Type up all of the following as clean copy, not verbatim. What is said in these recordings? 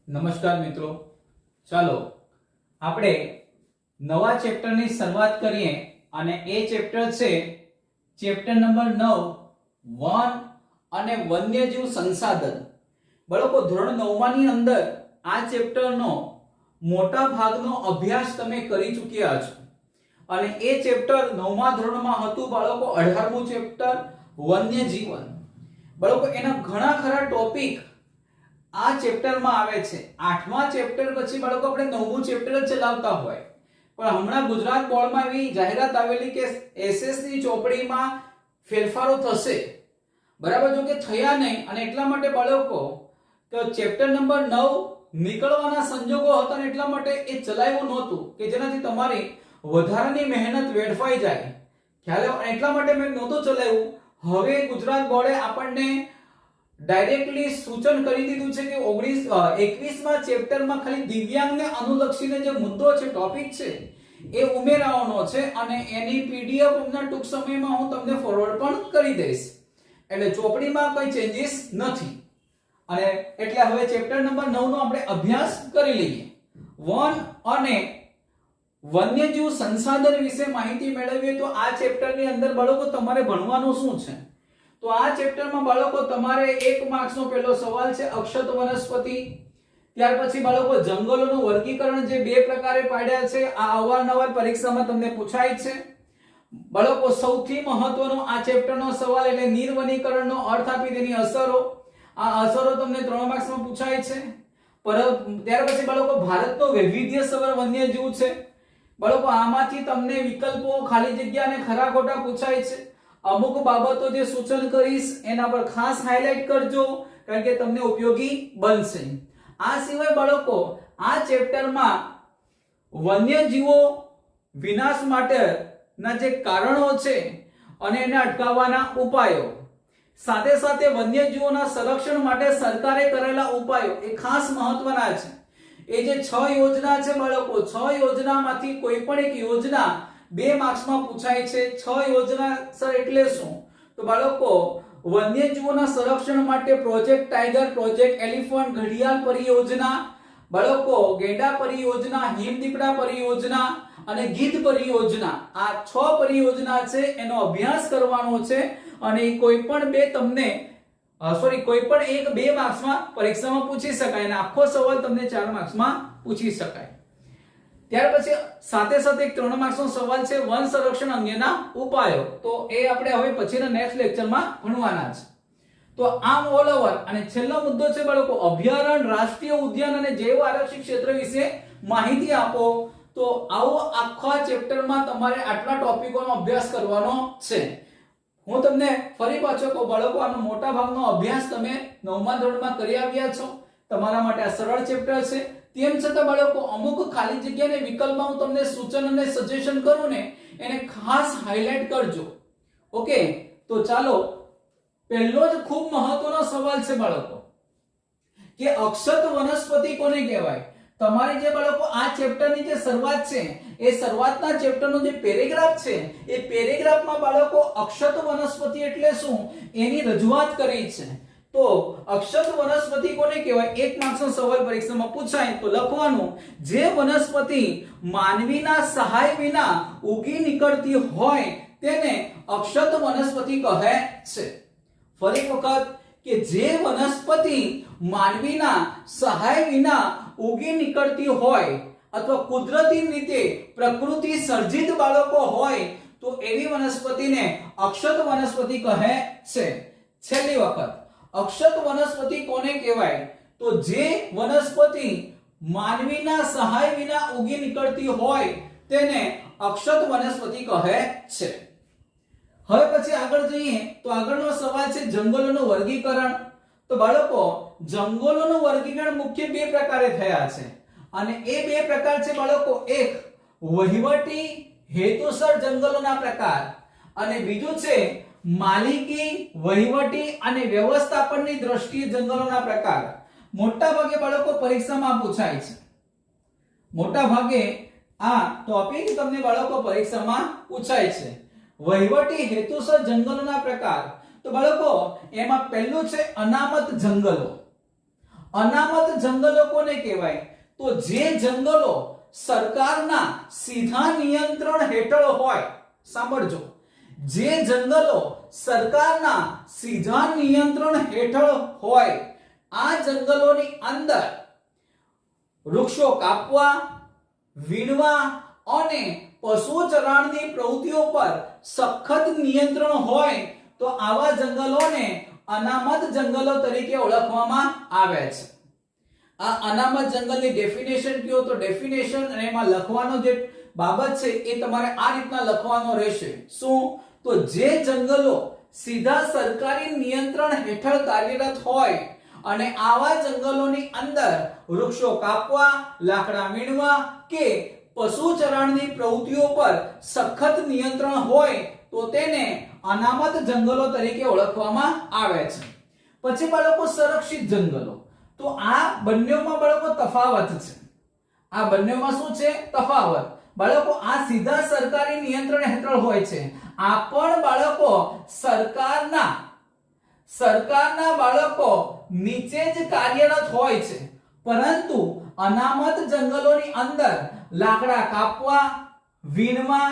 નમસ્કાર મિત્રો, ચાલો આપણે નવા ચેપ્ટરની શરૂઆત કરીએ અને એ ચેપ્ટર છે ચેપ્ટર નંબર 9 વન અને વન્યજીવ સંસાધન. બાળકો ધોરણ 9 ની અંદર આ ચેપ્ટરનો મોટા ભાગનો અભ્યાસ તમે કરી ચૂક્યા છો અને એ ચેપ્ટર 9મા ધોરણમાં હતું બાળકો 18મું ચેપ્ટર વન્યજીવન. બાળકો એના ઘણા ખરા ટોપિક આ ચેપ્ટરમાં આવે છે. 8મા ચેપ્ટર પછી બાળકો આપણે 9મું ચેપ્ટર જ ચલાવતા હોય, પણ હમણાં ગુજરાત બોર્ડમાં એવી જાહેરાત આવેલી કે એસએસની ચોપડીમાં ફેરફારો થશે, બરાબર? જો કે થયા નહીં અને એટલા માટે બાળકો તો ચેપ્ટર નંબર 9 નીકળવાના સંજોગો હતા ને એટલા માટે એ ચલાવ્યું નહોતું કે જેનાથી તમારી વધારાની મહેનત વેડફાઈ જાય. ખ્યાલ એટલા માટે મેં નહોતું ચલાવ્યું. હવે ગુજરાત બોર્ડે આપણને ડાયરેક્ટલી સૂચન કરી દીધું છે કે 21મા ચેપ્ટરમાં ખાલી દિવ્યાંગને અનુલક્ષીને જે મુદ્દો છે, ટોપિક છે, એ ઉમેરવાનો છે અને એની પીડીએફ ટૂંક સમયમાં હું તમને ફોરવર્ડ પણ કરી દઈશ. એટલે ચોપડીમાં કોઈ ચેન્જીસ નથી અને એટલે હવે ચેપ્ટર નંબર 9 નો આપણે અભ્યાસ કરી લઈએ. વન અને વન્યજીવ સંસાધન વિશે માહિતી મેળવીએ તો આ ચેપ્ટરની અંદર બાળકો તમારે ભણવાનું શું છે? તો આ ચેપ્ટરમાં બાળકો તમારે 1 માર્ક્સનો પહેલો સવાલ છે અક્ષત વનસ્પતિ. ત્યાર પછી બાળકો જંગલોનું વર્ગીકરણ જે બે પ્રકારે પાડ્યા છે, આ અવારનવાર પરીક્ષામાં તમને પૂછાય છે. બાળકો સૌથી મહત્વનો આ ચેપ્ટરનો સવાલ એટલે નિર્વનીકરણનો અર્થ આપી તેની અસરો. આ અસરો તમને 3 માર્ક્સમાં પૂછાય છે. ત્યાર પછી બાળકો ભારતનો વૈવિધ્યસભર વન્યજીવ છે. બાળકો આમાંથી તમને વિકલ્પો, ખાલી જગ્યા અને ખરા ખોટા પૂછાય છે. અમુક બાબતો જે સૂચન કરીશ એના પર ખાસ હાઇલાઇટ કરજો કારણ કે તમને ઉપયોગી બનશે. આ સિવાય બાળકો આ ચેપ્ટરમાં વન્યજીવો વિનાશ માટેના જે કારણો છે અને એને અટકાવવાના ઉપાયો, સાથે સાથે વન્યજીવોના સંરક્ષણ માટે સરકારે કરેલા ઉપાયો એ ખાસ મહત્વના છે. એ જે 6 યોજના છે બાળકો, 6 યોજનામાંથી કોઈ પણ એક યોજના 2 માર્ક્સમાં પૂછાય છે. 6 યોજના સર એટલે શું? તો બાળકો વન્યજીવોના સંરક્ષણ માટે પ્રોજેક્ટ ટાઈગર, પ્રોજેક્ટ એલિફન્ટ, ઘડિયાળ પરિયોજના, બાળકો ગેંડા પરિયોજના, હિમદીપડા પરિયોજના અને ગીધ પરિયોજના, આ 6 પરિયોજના છે એનો અભ્યાસ કરવાનો છે અને કોઈ પણ બે તમને કોઈ પણ એક 2 માર્ક્સમાં પરીક્ષામાં પૂછી શકાય અને આખો સવાલ તમને 4 માર્ક્સમાં પૂછી શકાય. ત્યાર પછી સાથે સાથે એક 3 માર્ક્સનો સવાલ છે વન સંરક્ષણ અંગેના ઉપાયો. તો એ આપણે હવે પછીના નેક્સ્ટ લેક્ચરમાં ભણવાના છે. તો આમ ઓલ ઓવર અને છેલ્લો મુદ્દો છે બાળકો અભયારણ્ય, રાષ્ટ્રીય ઉદ્યાન અને જૈવ આરક્ષિત ક્ષેત્ર વિશે માહિતી આપો. તો આવો આખા ચેપ્ટરમાં તમારે આટલા ટોપિકોનો અભ્યાસ કરવાનો છે. હું તમને ફરી પાછો કહું બાળકો, આનો મોટા ભાગનો અભ્યાસ તમે 9મા ધોરણમાં કરી આવ્યા છો. તમારા માટે આ સરળ ચેપ્ટર છે. તેમ છતાં બાળકો અમુક ખાલી જગ્યાને વિકલ્પમાં હું તમને સૂચન અને સજેશન કરું ને એને ખાસ હાઇલાઇટ કરજો. ઓકે, તો ચાલો પહેલો જ ખૂબ મહત્વનો સવાલ છે બાળકો કે અક્ષત વનસ્પતિ કોને કહેવાય? તમારી જે બાળકો આ ચેપ્ટરની જે શરૂઆત છે એ શરૂઆતના ચેપ્ટરનો જે પેરેગ્રાફ છે એ પેરેગ્રાફમાં બાળકો અક્ષત વનસ્પતિ એટલે શું એની રજૂઆત કરી છે. તો અક્ષત વનસ્પતિ કોને કહેવાય? 1 માર્ક્સનો સવાલ પરીક્ષામાં પૂછાય તો લખવાનું જે વનસ્પતિ માનવીના સહાય વિના ઉગી નીકળતી હોય તેને અક્ષત વનસ્પતિ કહે છે. ફરી વખત કે જે વનસ્પતિ માનવીના સહાય વિના ઉગી નીકળતી હોય અથવા કુદરતી રીતે પ્રકૃતિ સર્જિત બાળકો હોય તો એવી વનસ્પતિને અક્ષત વનસ્પતિ કહે છે. છેલ્લી વખત અક્ષત વનસ્પતિ કોને કહેવાય? તો જે વનસ્પતિ માનવીના સહાય વિના ઉગી નીકળતી હોય તેને અક્ષત વનસ્પતિ કહે છે. હવે પછી આગળ જઈએ તો આગળનો સવાલ છે જંગલોનું વર્ગીકરણ. તો બાળકો જંગલોનું વર્ગીકરણ મુખ્ય 2 પ્રકારે થયા છે અને એ 2 પ્રકાર છે બાળકો, એક વહીવટી હેતુસર જંગલોના પ્રકાર અને બીજું છે માલિકી, વહીવટી અને વ્યવસ્થાપનની દ્રષ્ટિએ જંગલોના પ્રકાર. મોટા ભાગે બાળકો પરીક્ષામાં પૂછાય છે. મોટા ભાગે આ ટોપિક તમને બાળકો પરીક્ષામાં પૂછાય છે. વહીવટી હેતુસર જંગલોના પ્રકાર. તો બાળકો એમાં પહેલું છે અનામત જંગલો. અનામત જંગલો કોને કહેવાય? તો જે જંગલો સરકારના સીધા નિયંત્રણ હેઠળ હોય, સાંભળજો, જે જંગલો સરકારના સીધા નિયંત્રણ હેઠળ હોય, આ જંગલોની અંદર વૃક્ષો કાપવા, વીણવા અને પશુ ચરાણની પ્રવૃત્તિઓ પર સખત નિયંત્રણ હોય તો આવા જંગલોને અનામત જંગલો તરીકે ઓળખવામાં આવે છે. આ અનામત જંગલની ડેફિનેશન કયો તો ડેફિનેશન અને એમાં લખવાનો જે બાબત છે એ તમારે આ રીતના લખવાનો રહેશે. શું? તો જે જંગલો સીધા સરકારી નિયંત્રણ હેઠળ કાર્યરત હોય અને આવા જંગલોની અંદર વૃક્ષો કાપવા, લાકડા વીણવા કે પશુ ચરાણની પ્રવૃત્તિઓ પર સખત નિયંત્રણ હોય તો તેને અનામત જંગલો તરીકે ઓળખવામાં આવે છે. પછી બાળકો સંરક્ષિત જંગલો. તો આ બંનેમાં બાળકો તફાવત છે. આ બંનેમાં શું છે? તફાવત. બાળકો આ સીધા સરકારી નિયંત્રણ હેઠળ હોય છે. આ પણ બાળકો સરકારના બાળકો નીચે જ કાર્યરત હોય છે, પરંતુ અનામત જંગલોની અંદર લાકડા કાપવા, વીણવા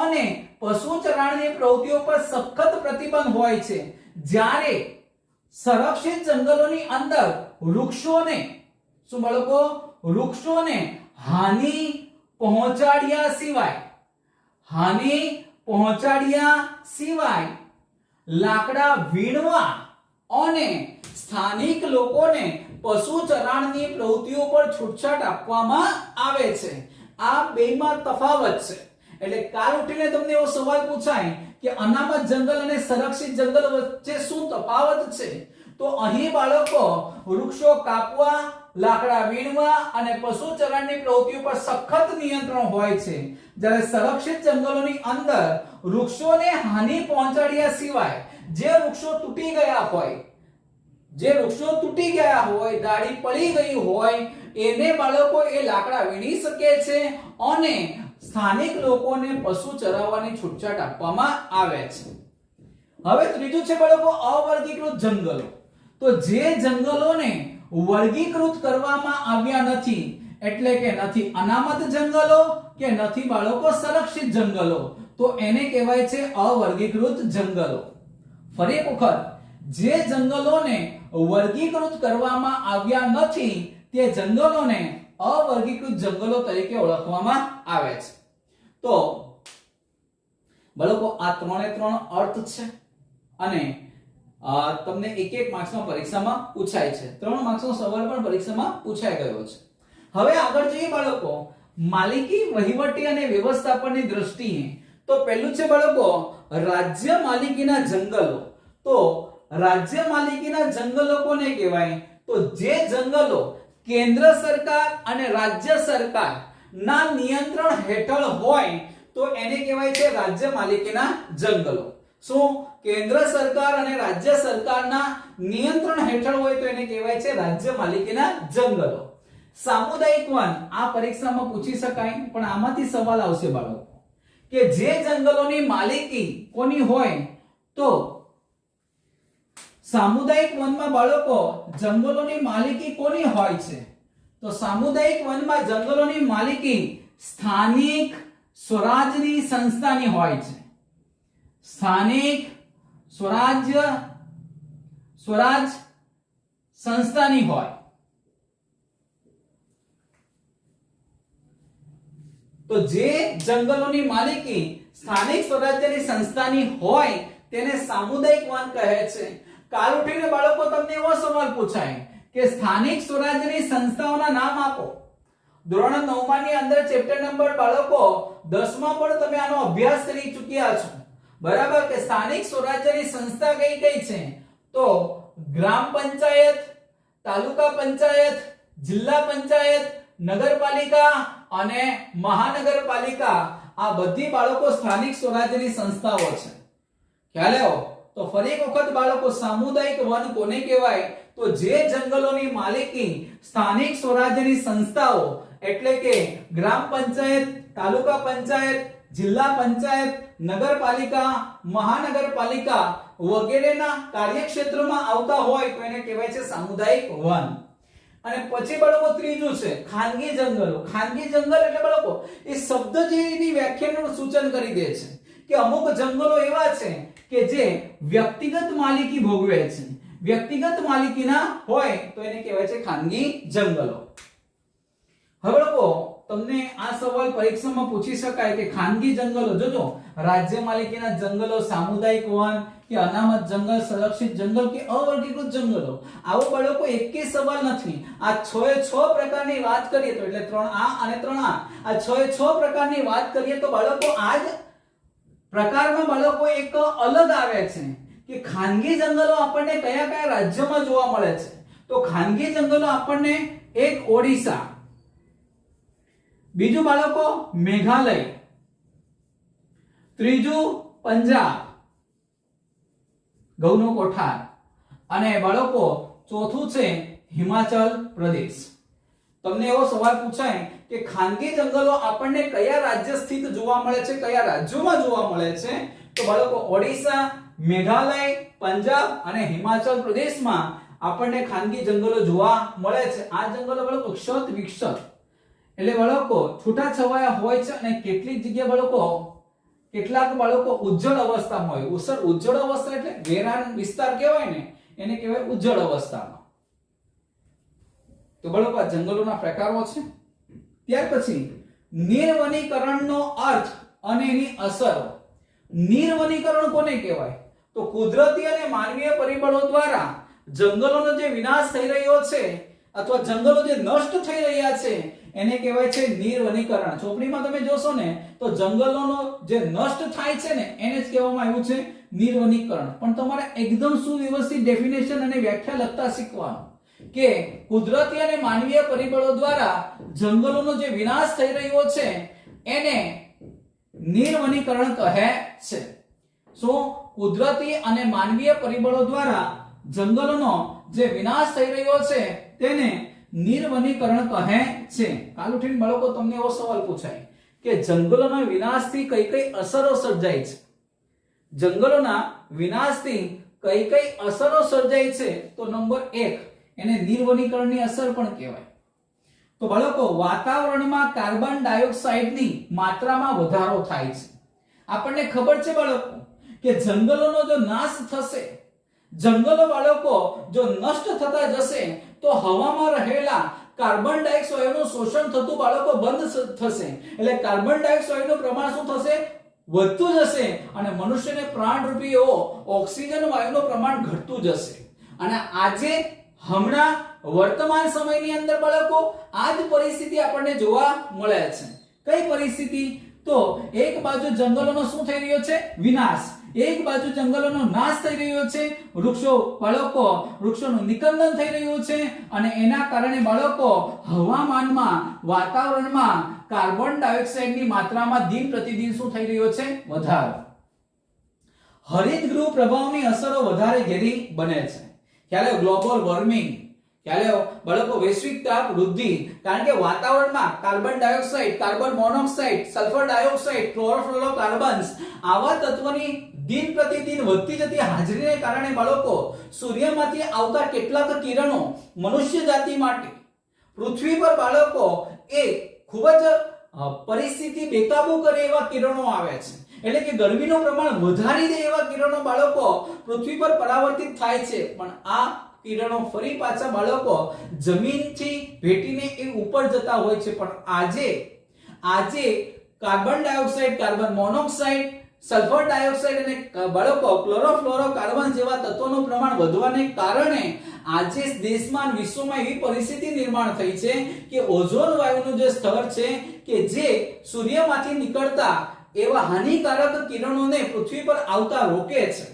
અને પશુ ચરાણની પ્રવૃત્તિઓ પર સખત પ્રતિબંધ હોય છે. જ્યારે સંરક્ષિત જંગલોની અંદર વૃક્ષોને શું બાળકો? વૃક્ષોને હાનિ પહોંચાડ્યા સિવાય લાકડા વીણવા અને સ્થાનિક લોકોને પશુ ચરાણની પ્રવૃત્તિઓ પર છૂટછાટ આપવામાં આવે છે. આ બેમાં તફાવત છે. એટલે કાલ ઉઠીને તમને એવો સવાલ પૂછાય કે અનામત જંગલ અને સંરક્ષિત જંગલ વચ્ચે શું તફાવત છે? તો અહીં બાળકો વૃક્ષો કાપવા, લાકડા વીણવા અને પશુ ચરાણની પ્રવૃત્તિઓ પર સખત નિયંત્રણ હોય છે, જ્યારે સંરક્ષિત જંગલોની અંદર વૃક્ષોને હાનિ પહોંચાડ્યા સિવાય જે વૃક્ષો તૂટી ગયા હોય, ડાળી પડી ગઈ હોય, એને બાળકો એ લાકડા વીણી શકે છે અને સ્થાનિક લોકોને પશુ ચરાવવાની છૂટછાટ આપવામાં આવે છે. હવે ત્રીજું છે બાળકો અવર્ગીકૃત જંગલો. તો જે જંગલોને વર્ગીકૃત કરવામાં આવ્યા નથી, એટલે કે નથી અનામત જંગલો કે નથી બાળકો સંરક્ષિત જંગલો, તો એને કહેવાય છે અવર્ગીકૃત જંગલો. ફરી એક વખત, જે જંગલોને વર્ગીકૃત કરવામાં આવ્યા નથી તે જંગલોને અવર્ગીકૃત જંગલો તરીકે ઓળખવામાં આવે છે. તો બાળકો આ ત્રણે ત્રણ અર્થ છે અને તમને એક માર્ક્સમાં પરીક્ષામાં પૂછાય છે. 3 માર્ક્સનો સવાલ પણ પરીક્ષામાં પૂછાઈ ગયો છે. હવે આગળ જોઈએ બાળકો માલિકી, વહીવટી અને વ્યવસ્થાપનની દ્રષ્ટિએ. તો પહેલું છે બાળકો રાજ્ય માલિકીના જંગલો. તો રાજ્ય માલિકીના જંગલો કોને કહેવાય? તો જે જંગલો કેન્દ્ર સરકાર અને રાજ્ય સરકાર ના નિયંત્રણ હેઠળ હોય તો એને કહેવાય છે રાજ્ય માલિકીના જંગલો. શું? કેન્દ્ર સરકાર અને રાજ્ય સરકારના નિયંત્રણ હેઠળ હોય તો એને કહેવાય છે રાજ્ય માલિકીના જંગલો. સામુદાયિક વન આ પરીક્ષામાં પૂછી શકાય, પણ આમાંથી સવાલ આવશે બાળકો કે જે જંગલોની માલિકી કોની હોય? તો સામુદાયિક વનમાં બાળકો જંગલોની માલિકી કોની હોય છે? તો સામુદાયિક વનમાં જંગલોની માલિકી સ્થાનિક સ્વરાજની સંસ્થાની હોય છે. સ્થાનિક સ્વરાજ સંસ્થાની હોય. તો જે જંગલોની માલિકી સ્થાનિક સ્વરાજ્યની સંસ્થાની હોય તેને સામુદાયિક વન કહે છે. કાલ ઉઠીને બાળકો તમને એવો સવાલ પૂછાય કે સ્થાનિક સ્વરાજ્યની સંસ્થાઓના નામ આપો. ધોરણ 9 ની અંદર ચેપ્ટર નંબર બાળકો 10 માં પણ તમે આનો અભ્યાસ કરી ચૂક્યા છો, બરાબર? કે સ્થાનિક સ્વરાજ્યની સંસ્થા કઈ કઈ છે? તો ગ્રામ પંચાયત, તાલુકા પંચાયત, જિલ્લા પંચાયત, નગરપાલિકા અને મહાનગરપાલિકા. આ બધી બાળકો સ્થાનિક સ્વરાજ્યની સંસ્થાઓ છે. ખ્યાલ આવ્યો? તો ફરી એક વખત બાળકો સામુદાયિક વન કોને કહેવાય? તો જે જંગલોની માલિકી સ્થાનિક સ્વરાજ્યની સંસ્થાઓ એટલે કે ગ્રામ પંચાયત, તાલુકા પંચાયત, જિલ્લા પંચાયત, નગરપાલિકા, મહાનગરપાલિકા વગેરેના કાર્યક્ષેત્રમાં આવતા હોય તો એને કહેવાય છે સામુદાયિક વન. અને પછી બાળકો ત્રીજું છે ખાનગી જંગલો. ખાનગી જંગલ એટલે બાળકો એ શબ્દ જે એની વ્યાખ્યાનું સૂચન કરી દે છે કે અમુક જંગલો એવા છે કે જે વ્યક્તિગત માલિકી ભોગવે છે. વ્યક્તિગત માલિકીના હોય તો એને કહેવાય છે ખાનગી જંગલો. હવે લોકો તમને આ સવાલ પરીક્ષામાં પૂછી શકાય કે ખાનગી જંગલો, જોજો, રાજ્ય માલિકીના જંગલો, સામુદાયિક વન કે અનામત જંગલ, સંરક્ષિત જંગલ કે અવર્ગીકૃત જંગલો, આવો બાળકો એકે સવાલ નથી. આ 6 પ્રકારની વાત કરીએ તો એટલે 3A અને 3A, આ 6 પ્રકારની વાત કરીએ તો બાળકો આ જ પ્રકારમાં બાળકો એક અલગ આવે છે કે ખાનગી જંગલો આપણને કયા કયા રાજ્યોમાં જોવા મળે છે. તો ખાનગી જંગલો આપણને એક ઓડિશા, બીજું બાળકો મેઘાલય, ત્રીજું પંજાબ, ગૌનો કોઠાર, અને બાળકો ચોથું છે હિમાચલ પ્રદેશ. તમને એવો સવાલ પૂછાય કે ખાનગી જંગલો આપણને કયા રાજ્ય સ્થિત જોવા મળે છે, કયા રાજ્યોમાં જોવા મળે છે, તો બાળકો ઓડિશા, મેઘાલય, પંજાબ અને હિમાચલ પ્રદેશમાં આપણને ખાનગી જંગલો જોવા મળે છે. આ જંગલો બાળકો ક્ષત વિક્ષત એટલે બાળકો છૂટાછવાયા હોય છે અને કેટલીક જગ્યાએ બાળકો કેટલાક બાળકો ઉજ્જળ અવસ્થામાં હોય. ઉજ્જળ અવસ્થા એટલે વેરાન વિસ્તાર કહેવાય ને, એને કહેવાય ઉજ્જળ અવસ્થામાં. તો બાળકો આ જંગલોના પ્રકારો છે. ત્યાર પછી નિર્વનીકરણનો અર્થ અને એની અસરો. નિર્વનીકરણ કોને કહેવાય? તો કુદરતી અને માનવીય પરિબળો દ્વારા જંગલોનો જે વિનાશ થઈ રહ્યો છે અથવા જંગલો જે નષ્ટ થઈ રહ્યા છે એને કહેવાય છે નિર્વનીકરણ. ચોપડીમાં તમે જોશો ને તો જંગલોનો જે નષ્ટ થાય છે ને એને જ કહેવામાં આવ્યું છે નિર્વનીકરણ. પણ તમારે એકદમ સુવ્યવસ્થિત ડેફિનેશન અને વ્યાખ્યા લખતા શીખવાનું કે કુદરતી અને માનવીય પરિબળો દ્વારા જંગલોનો જે વિનાશ થઈ રહ્યો છે એને નિર્વનીકરણ કહે છે. શું? કુદરતી અને માનવીય પરિબળો દ્વારા જંગલોનો જે વિનાશ થઈ રહ્યો છે તેને નિર્વનીકરણ કહે છે. કાલ ઉઠીને બાળકો તમને એવો સવાલ પૂછાય કે જંગલોના વિનાશથી કઈ કઈ અસરો સર્જાય છે. જંગલોના વિનાશથી કઈ કઈ અસરો સર્જાય છે? તો નંબર 1 એને નિર્વનીકરણની અસર પણ કહેવાય. તો બાળકો વાતાવરણમાં કાર્બન ડાયોક્સાઇડની માત્રામાં વધારો થાય છે. આપણને ખબર છે બાળકો કે જંગલોનો જો નાશ થશે, જંગલો બાળકો જો નષ્ટ થતા જશે તો હવામાં રહેલા કાર્બન ડાયોક્સાઇડનું શોષણ થતું બાળકો બંધ થશે. એટલે કાર્બન ડાયોક્સાઇડનું પ્રમાણ શું થશે? વધતું જશે અને મનુષ્યને પ્રાણરૂપી એવો ઓક્સિજન વાયુનું પ્રમાણ ઘટતું જશે. અને આજે હમણાં વર્તમાન સમયની અંદર બાળકો આ જ પરિસ્થિતિ આપણને જોવા મળે છે. કઈ પરિસ્થિતિ? તો એક બાજુ જંગલોનો શું થઈ રહ્યો છે? વિનાશ. એક બાજુ જંગલોનો નાશ થઈ રહ્યો છે, વૃક્ષોનું નિકંદન થઈ રહ્યું છે અને એના કારણે બાળકો હવામાનમાં, વાતાવરણમાં કાર્બન ડાયોક્સાઇડની માત્રામાં દિન પ્રતિદિન શું થઈ રહ્યો છે? વધારો. હરિતગૃહ પ્રભાવની અસરો વધારે ઘેરી બને છે. ખ્યાલ ગ્લોબલ વોર્મિંગ, ખ્યાલ બાળકો વૈશ્વિક તાપ વૃદ્ધિ, કારણ કે વાતાવરણમાં carbon dioxide, carbon monoxide, sulphur dioxide, chlorofluorocarbons આવા તત્વોની દિન પ્રતિદિન વધતી જતી હાજરીને કારણે બાળકો સૂર્યમાંથી આવતા કેટલાક કિરણો મનુષ્ય જાતિ માટે પૃથ્વી પર બાળકો એ ખૂબ જ પરિસ્થિતિ બેકાબુ કરે એવા કિરણો આવે છે. એટલે કે ગરમીનું પ્રમાણ વધારી દે એવા કિરણો બાળકો પૃથ્વી પર પરાવર્તિત થાય છે. પણ આ કિરણો ફરી પાછા બાળકો જમીનથી ભેટીને એ ઉપર જતા હોય છે. પણ આજે carbon dioxide, carbon monoxide, sulphur dioxide અને બાળકો ક્લોરોફ્લોરોકાર્બન જેવા તત્વોનું પ્રમાણ વધવાને કારણે આજે દેશમાં, વિશ્વમાં એવી પરિસ્થિતિ નિર્માણ થઈ છે કે ઓઝોન વાયુનું જે સ્તર છે કે જે સૂર્યમાંથી નીકળતા એવા હાનિકારક કિરણોને પૃથ્વી પર આવતા રોકે છે.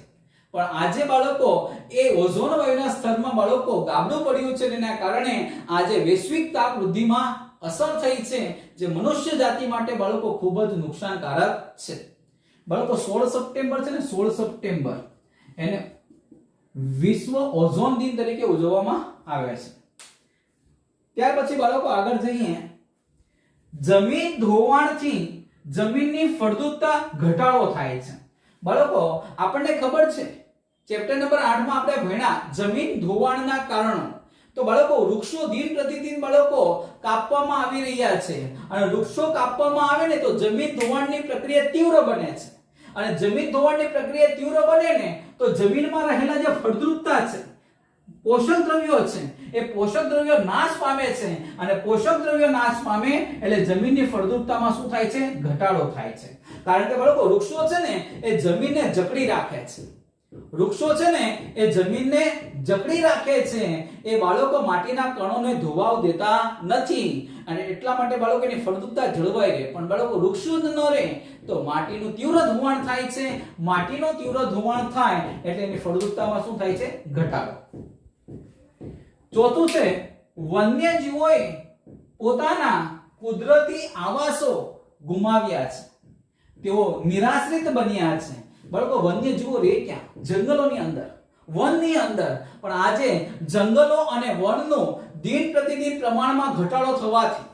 પણ આજે બાળકો એ ઓઝોન વાયુના સ્તરમાં બાળકો ગાબડું પડ્યું છે, તેના કારણે આજે વૈશ્વિક તાપ વૃદ્ધિમાં અસર થઈ છે, જે મનુષ્ય જાતિ માટે બાળકો ખૂબ જ નુકસાનકારક છે. બાળકો 16 સપ્ટેમ્બર છે ને, 16 સપ્ટેમ્બર એને વિશ્વ ઓઝોન દિન તરીકે ઉજવવામાં આવે છે. ત્યાર પછી બાળકો આગળ જઈએ. જમીન ધોવાણથી જમીનની ફળદ્રુપતા ઘટાડો થાય છે. બાળકો આપણને ખબર છે ચેપ્ટર નંબર 8 માં આપણે ભણ્યા જમીન ધોવાણના કારણો. તો બાળકો વૃક્ષો દિન પ્રતિદિન બાળકો કાપવામાં આવી રહ્યા છે અને વૃક્ષો કાપવામાં આવે ને તો જમીન ધોવાણની પ્રક્રિયા તીવ્ર બને છે અને જમીન ધોવાણની પ્રક્રિયા તીવ્ર બને ને તો જમીનમાં રહેલા જે ફળદ્રુપતા છે, પોષક દ્રવ્યો છે, એ પોષક દ્રવ્યો નાશ પામે છે અને પોષક દ્રવ્યો નાશ પામે એટલે જમીનની ફળદ્રુપતામાં શું થાય છે? ઘટાડો થાય છે. કારણ કે બાળકો વૃક્ષો છે ને એ જમીનને જકડી રાખે છે. વૃક્ષો છે ને એ જમીનને જકડી રાખે છે. એ બાળકો માટીના કણોને ધોવાવ દેતા નથી અને એટલા માટે બાળકોની ફળદ્રુપતા જળવાઈ રહે. પણ બાળકો વૃક્ષો જ ન રહે તો માટીનું તીવ્ર ધોવાણ થાય છે. માટીનું તીવ્ર ધોવાણ થાય એટલે એની ફળદ્રુપતામાં શું થાય છે? ઘટાડો. ચોથું છે વન્યજીવોએ પોતાના કુદરતી આવાસો ગુમાવ્યા છે. તેઓ નિરાશ્રિત બન્યા છે. બાળકો વન્યજીવો રહે ક્યાં? જંગલોની અંદર, વનની અંદર. પણ આજે જંગલો અને વનનો દિન પ્રતિદિન પ્રમાણમાં ઘટાડો થવાથી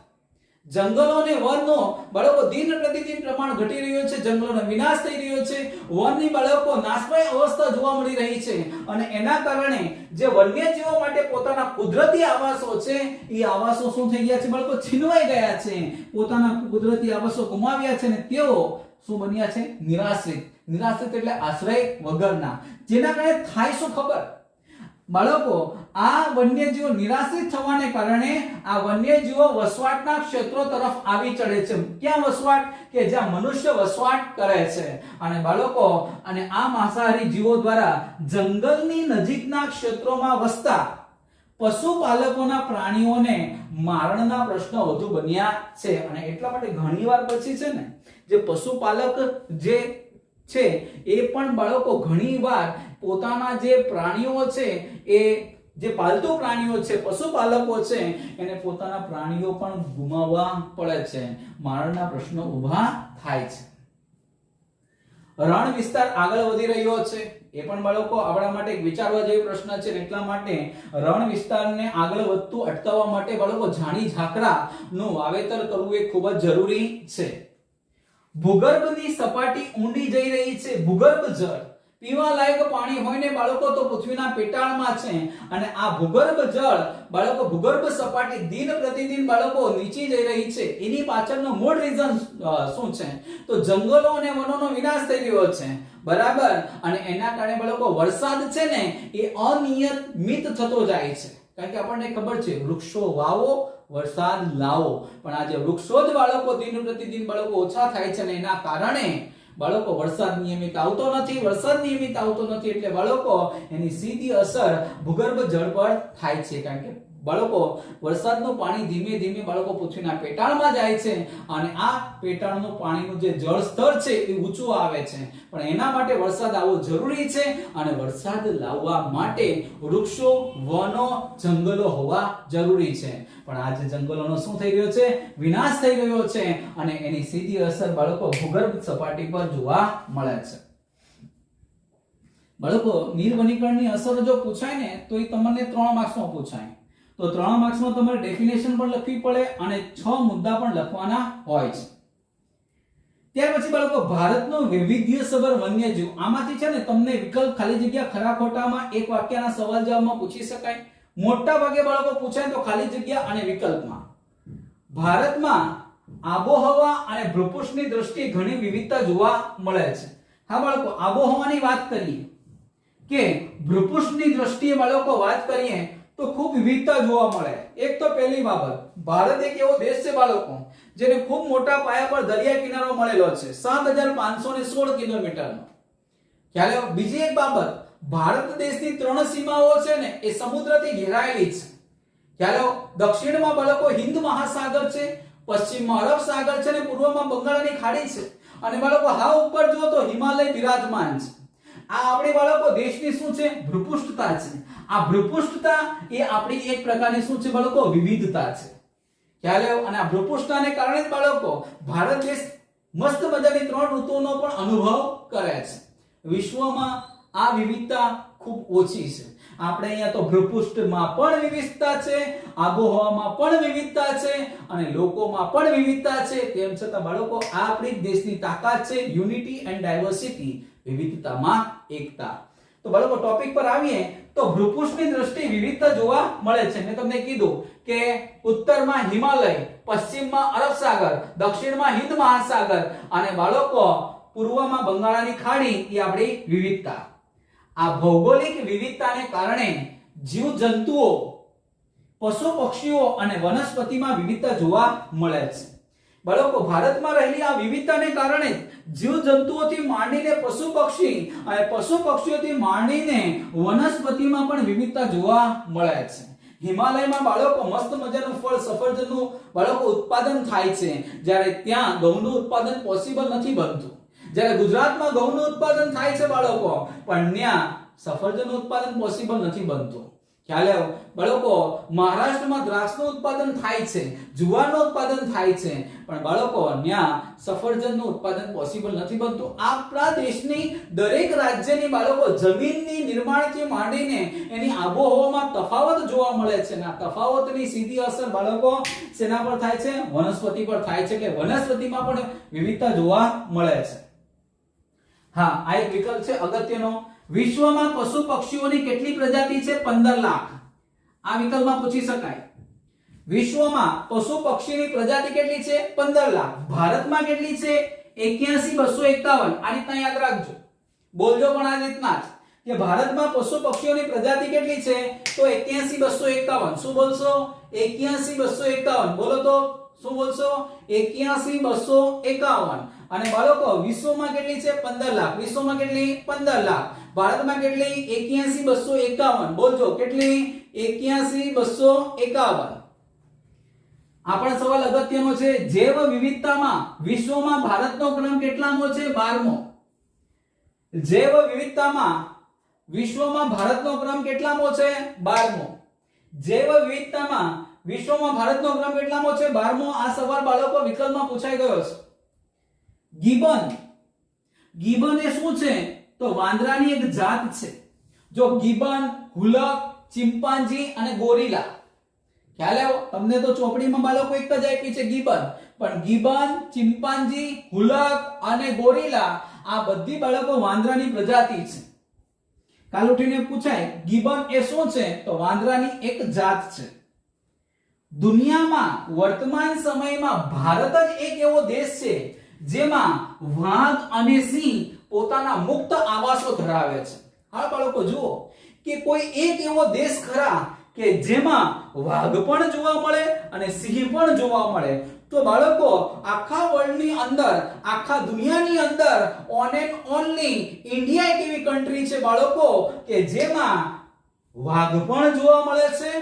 જંગલો અને વનનો બાળકો દિન પ્રતિદિન પ્રમાણ ઘટી રહ્યો છે, જંગલોનો વિનાશ થઈ રહ્યો છે, વનની બાળકો નાશપાય અવસ્થા જોવા મળી રહી છે અને એના કારણે જે વન્યજીવો માટે પોતાના કુદરતી આવાસો છે એ આવાસો શું થઈ ગયા છે બાળકો? છીનવાઈ ગયા છે. પોતાના કુદરતી આવાસો ગુમાવ્યા છે ને તેઓ શું બન્યા છે? નિરાશ્રિત. નિરાશ્રિત એટલે આશ્રય વગરના. જેના કારણે થાય શું ખબર? બાળકો આ વન્યજીવો નિરાશ્રિત થવાને કારણે આ વન્યજીવો વસવાટના ક્ષેત્રો તરફ આવી ચડે છે. ક્યાં વસવાટ? કે જ્યાં મનુષ્ય વસવાટ કરે છે. અને બાળકો અને આ માંસાહારી જીવો દ્વારા જંગલની નજીકના ક્ષેત્રોમાં વસતા પશુપાલકોના પ્રાણીઓને મારણના પ્રશ્ન વધુ બન્યા છે અને એટલા માટે ઘણીવાર પછી છે ને જે પશુપાલક જે છે એ પણ બાળકો ઘણીવાર પોતાના જે પ્રાણીઓ છે એ જે પાલતુ પ્રાણીઓ છે, પશુપાલકો છે, એને પોતાના પ્રાણીઓ પણ ગુમાવવા પડે છે. મારણના પ્રશ્નો ઊભા થાય છે. રણ વિસ્તાર આગળ વધી રહ્યો છે એ પણ બાળકો આપણા માટે એક વિચારવા જેવો પ્રશ્ન છે. એટલા માટે રણ વિસ્તારને આગળ વધતું અટકાવવા માટે બાળકો ઝાડી ઝાકરાનું વાવેતર કરવું એ ખૂબ જ જરૂરી છે. ભૂગર્ભની સપાટી ઊંડી જઈ રહી છે. ભૂગર્ભ જળ પીવા લાયક પાણી હોય ને બાળકો તો પૃથ્વીના પેટાળમાં છે અને આ ભૂગર્ભ જળ બાળકો ભૂગર્ભ સપાટી દિન પ્રતિદિન બાળકો નીચી જઈ રહી છે. એની પાછળનો મૂળ રીઝન શું છે? તો જંગલો અને વનોનો વિનાશ થઈ રહ્યો છે, બરાબર. અને એના કારણે બાળકો વરસાદ છે ને એ અનિયમિત થતો જાય છે. કારણ કે આપણને ખબર છે વૃક્ષો વાવો, વરસાદ લાવો. પણ આજે વૃક્ષો જ બાળકો દિન પ્રતિદિન બાળકો ઓછા થાય છે અને એના કારણે બાળકો વરસાદ નિયમિત આવતો નથી. વરસાદ નિયમિત આવતો નથી એટલે બાળકો એની સીધી અસર ભૂગર્ભ જળ પર થાય છે. કારણ કે બાળકો વરસાદનું પાણી ધીમે ધીમે બાળકો પૃથ્વીના પેટાળમાં જાય છે અને આ પેટાળનું પાણીનું જે જળ સ્તર છે એ ઊંચું આવે છે. પણ એના માટે વરસાદ આવવો જરૂરી છે અને વરસાદ લાવવા માટે વૃક્ષો, વનો, જંગલો હોવા જરૂરી છે. પણ આજે જંગલોનો શું થઈ રહ્યો છે? વિનાશ થઈ રહ્યો છે અને એની સીધી અસર બાળકો ભૂગર્ભ સપાટી પર જોવા મળે છે. બાળકો નિર્વનીકરણની અસર જો પૂછાય ને તો એ તમને 3 માર્ક્સમાં પૂછાય. તો 3 માર્ક્સમાં તમારે ડેફિનેશન પણ લખવી પડે અને 6 મુદ્દા પણ લખવાના હોય છે. ત્યાર પછી બાળકો ભારતનો વૈવિધ્યસભર વન્યજીવ. આમાંથી છે ને તમને વિકલ્પ ખાલી જગ્યા ખરા ખોટામાં એક વાક્યના સવાલ જવાબમાં પૂછી શકાય. મોટા ભાગે બાળકો પૂછાય તો ખાલી જગ્યા અને વિકલ્પમાં. ભારતમાં આબોહવા અને ભૂપૃષ્ઠની દ્રષ્ટિએ ઘણી વિવિધતા જોવા મળે છે. હા બાળકો, આબોહવાની વાત કરીએ કે ભૂપૃષ્ઠની દ્રષ્ટિએ બાળકો વાત કરીએ તો ખૂબ વિવિધતા જોવા મળે. એક તો પહેલી બાબત, ભારત એક એવો દેશ છે બાળકો જેને ખૂબ મોટા પાયા પર દરિયા કિનારો મળેલો છે, 7516 કિલોમીટરનો. ખ્યાલ. બીજી એક બાબત, ભારત દેશની 3 સીમાઓ છે ને એ સમુદ્રથી ઘેરાયેલી છે. ખ્યાલ. દક્ષિણમાં બાળકો હિન્દ મહાસાગર છે, પશ્ચિમમાં અરબ સાગર છે અને પૂર્વમાં બંગાળની ખાડી છે અને બાળકો હા ઉપર જો તો હિમાલય બિરાજમાન છે. આ આપણી બાળકો દેશની શું છે? ભૂપૃષ્ઠતા છે. આ ભૂપૃષ્ઠતા એ આપણી એક પ્રકારની શું છે બાળકો? વિવિધતા છે. ખ્યાલ. અને આ ભૂપૃષ્ઠતાને કારણે જ બાળકો ભારત દેશ મસ્ત મજાની 3 ઋતુઓનો પણ અનુભવ કરે છે. વિશ્વમાં આ વિવિધતા ખૂબ ઓછી છે. આપણે અહીંયા તો ભૂપૃષ્ઠમાં પણ વિવિધતા છે, આબોહવામાં પણ વિવિધતા છે અને લોકોમાં પણ વિવિધતા છે. તેમ છતાં બાળકો આ આપણી દેશની તાકાત છે, યુનિટી એન્ડ ડાયવર્સિટી, વિવિધતામાં એકતા. તો બાળકો ટોપિક પર આવીએ તો ભૂપૃષ્ઠની દ્રષ્ટિએ વિવિધતા જોવા મળે છે. મેં તમને કીધું કે ઉત્તરમાં હિમાલય, પશ્ચિમમાં અરબ સાગર, દક્ષિણમાં હિંદ મહાસાગર અને બાળકો પૂર્વમાં બંગાળાની ખાડી એ આપણી વિવિધતા. આ ભૌગોલિક વિવિધતાને કારણે જીવજંતુઓ, પશુ પક્ષીઓ અને વનસ્પતિમાં વિવિધતા જોવા મળે છે. બાળકો ભારતમાં રહેલી આ વિવિધતાને કારણે જીવજંતુઓથી માંડીને પશુ પક્ષી અને પશુ પક્ષીઓથી માંડીને વનસ્પતિમાં પણ વિવિધતા જોવા મળે છે. હિમાલયમાં બાળકો મસ્ત મજાનું ફળ સફરજનનું બાળકો ઉત્પાદન થાય છે, જ્યારે ત્યાં ઘઉંનું ઉત્પાદન પોસિબલ નથી બનતું. જ્યારે ગુજરાતમાં ઘઉંનું ઉત્પાદન થાય છે બાળકો, પણ ત્યાં સફરજનનું ઉત્પાદન પોસિબલ નથી બનતું. ખ્યાલ આવ્યો બાળકો? મહારાષ્ટ્રમાં દ્રાક્ષનું ઉત્પાદન થાય છે, જુવારનું ઉત્પાદન થાય છે, પણ બાળકો ત્યાં સફરજનનું ઉત્પાદન પોસિબલ નથી બનતું. આપણા દેશની દરેક રાજ્યની બાળકો જમીનની નિર્માણથી માંડીને એની આબોહવામાં તફાવત જોવા મળે છે. ના તફાવતની સીધી અસર બાળકો શેના પર થાય છે? વનસ્પતિ પર થાય છે. એટલે વનસ્પતિમાં પણ વિવિધતા જોવા મળે છે. હા, આ એક વિકલ્પ છે અગત્યનો. વિશ્વમાં પશુ પક્ષીઓની કેટલી પ્રજાતિ છે? 15 લાખ. આ વિકલ્પમાં પૂછી શકાય. વિશ્વમાં પશુ પક્ષીની પ્રજાતિ કેટલી છે? 15 લાખ. ભારતમાં કેટલી છે? 81251. આ રીતના યાદ રાખજો, બોલજો પણ આ રીતના જ કે ભારતમાં પશુ પક્ષીઓની પ્રજાતિ કેટલી છે? તો 81251. શું બોલશો? 81251. બોલો તો શું બોલશો? 81251. અને બાળકો વિશ્વમાં કેટલી છે? 15 લાખ. વિશ્વમાં કેટલી? 15 લાખ. ભારતમાં કેટલી? 81251. બોલજો કેટલી? 81251. આ પણ સવાલ અગત્યનો છે. જૈવ વિવિધતામાં વિશ્વમાં ભારતનો ક્રમ કેટલામો છે? 12મો. જૈવ વિવિધતામાં વિશ્વમાં ભારતનો ક્રમ કેટલામો છે? 12મો. જૈવ વિવિધતામાં વિશ્વમાં ભારતનો ક્રમ કેટલામો છે? 12મો. આ સવાલ બાળકો વિકલ્પમાં પૂછાઈ ગયો છે. ગિબન. ગિબન એ શું છે? તો વાંદરાની એક જાત છે. જો ગિબન, હુલક, ચિમ્પાન્જી અને ગોરીલા. ખ્યાલ આવ્યો? તમને તો ચોપડીમાં બાળકો એક જ આપી છે ગિબન, પણ ગિબન, ચિમ્પાન્જી, હુલક અને ગોરીલા આ બધી બાળકો વાંદરાની પ્રજાતિ છે. કાલ ઉઠીને પૂછાય ગિબન એ શું છે? તો વાંદરાની એક જાત છે. દુનિયામાં વર્તમાન સમયમાં ભારત જ એક એવો દેશ છે જેમાં વાઘ અને સિંહ પોતાના મુક્ત આવાસો ધરાવે છે. હા બાળકો જુઓ કે કોઈ એક એવો દેશ ખરા કે જેમાં વાઘ પણ જોવા મળે અને સિંહ પણ જોવા મળે. તો બાળકો આખા વર્લ્ડની અંદર, આખા દુનિયાની અંદર ઓન એન્ડ ઓનલી ઇન્ડિયા એક એવી કન્ટ્રી છે બાળકો કે જેમાં વાઘ પણ જોવા મળે છે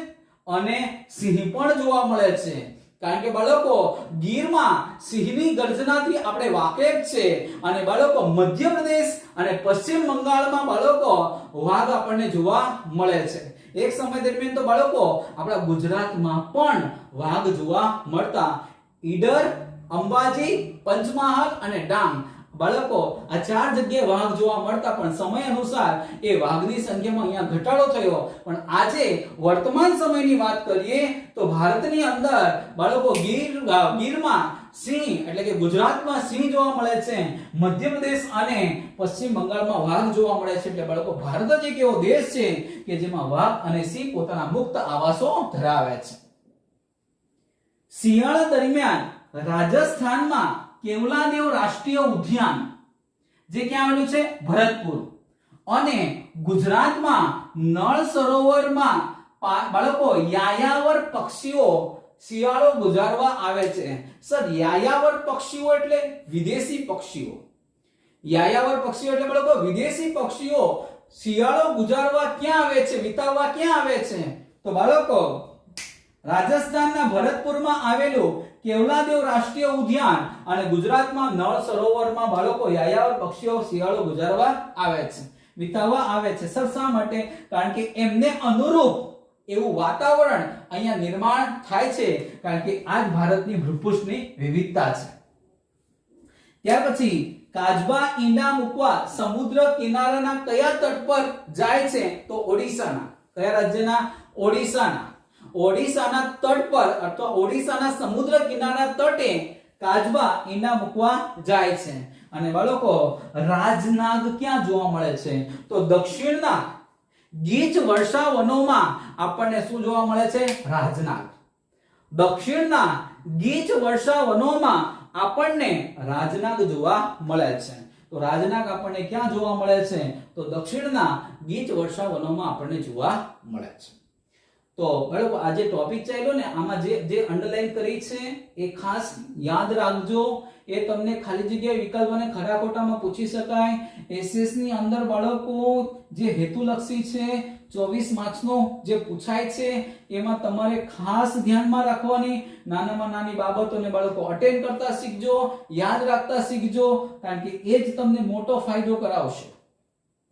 અને સિંહ પણ જોવા મળે છે. કારણ કે બાળકો ગીરમાં સિંહની ગર્જનાથી આપણે વાકેફ છે અને બાળકો મધ્યપ્રદેશ અને પશ્ચિમ બંગાળમાં બાળકો વાઘ આપણને જોવા મળે છે. એક સમય દરમિયાન તો બાળકો આપણા ગુજરાતમાં પણ વાઘ જોવા મળતા. ઈડર, અંબાજી, પંચમહાલ અને ડાંગ બાળકો આ 4 જગ્યાએ વાઘ જોવા મળતા, પણ સમય અનુસાર એ વાઘની સંખ્યામાં અહીંયા ઘટાડો થયો. પણ આજે વર્તમાન સમયની વાત કરીએ તો ભારતની અંદર બાળકો ગીરમાં સિંહ એટલે કે ગુજરાતમાં સિંહ જોવા મળે છે, મધ્યપ્રદેશ અને પશ્ચિમ બંગાળમાં વાઘ જોવા મળે છે. એટલે બાળકો ભારત જ એક એવો દેશ છે કે જેમાં વાઘ અને સિંહ પોતાના મુક્ત આવાસો ધરાવે છે. શિયાળા દરમિયાન રાજસ્થાનમાં કેવલાદેવ રાષ્ટ્રીય ઉદ્યાન જે ક્યાં આવેલું છે? ભરતપુર. અને ગુજરાતમાં નળ સરોવરમાં બાળકો યાયાવર પક્ષીઓ શિયાળો ગુજારવા આવે છે. સર યાયાવર પક્ષીઓ એટલે વિદેશી પક્ષીઓ. યાયાવર પક્ષીઓ એટલે બાળકો વિદેશી પક્ષીઓ શિયાળો ગુજારવા ક્યાં આવે છે? વિતાવવા ક્યાં આવે છે? તો બાળકો રાજસ્થાનના ભરતપુરમાં આવેલું કેવલાદેવ રાષ્ટ્રીય ઉદ્યાન અને ગુજરાતમાં નળ સરોવરમાં બાળકો યાયાવર પક્ષીઓ શિયાળો ગુજારવા આવે છે, વિતાવવા આવે છે. સર શા માટે? કારણ કે એમને અનુરૂપ એવું વાતાવરણ અહીંયા નિર્માણ થાય છે, કારણ કે આ જ ભારતની ભૂપૃષ્ઠની વિવિધતા છે. ત્યાર પછી કાચબા ઈંડા મૂકવા સમુદ્ર કિનારાના કયા તટ પર જાય છે? તો ઓડિશાના. કયા રાજ્યના? ઓડિશાના. ઓડિશાના તટ પર અથવા ઓડિશાના સમુદ્ર કિનારાના તટે કાચબા ઈંડા મૂકવા જાય છે. અને બાળકો રાજનાગ ક્યાં જોવા મળે છે? તો દક્ષિણના ગીચ વર્ષાવનોમાં આપણને શું જોવા મળે છે? રાજનાગ. દક્ષિણના ગીચ વર્ષાવનોમાં આપણને રાજનાગ જોવા મળે છે. તો રાજનાગ આપણને ક્યાં જોવા મળે છે? તો દક્ષિણના ગીચ વર્ષાવનોમાં આપણને જોવા મળે છે. તો બરાબર, આ જે ટોપિક ચાલ્યો ને આમાં જે અંડરલાઈન કરી છે એ ખાસ યાદ રાખજો. એ તમને ખાલી જગ્યાએ વિકલ્પ અને ખરા ખોટામાં પૂછી શકાય. એસએસ ની અંદર બાળકો જે હેતુલક્ષી છે 24 માર્ક્સનો જે પૂછાય છે એમાં તમારે ખાસ ધ્યાનમાં રાખવાની નાનામાં નાની બાબતોને બાળકો અટેન્ડ કરતા શીખજો, યાદ રાખતા શીખજો, કારણ કે એ જ તમને મોટો ફાયદો કરાવશે.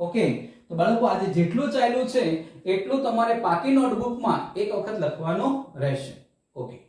ઓકે, તો બાળકો આજે જેટલું ચાલ્યું છે એટલું તમારે પાકી નોટબુકમાં એક વખત લખવાનું રહેશે. ઓકે.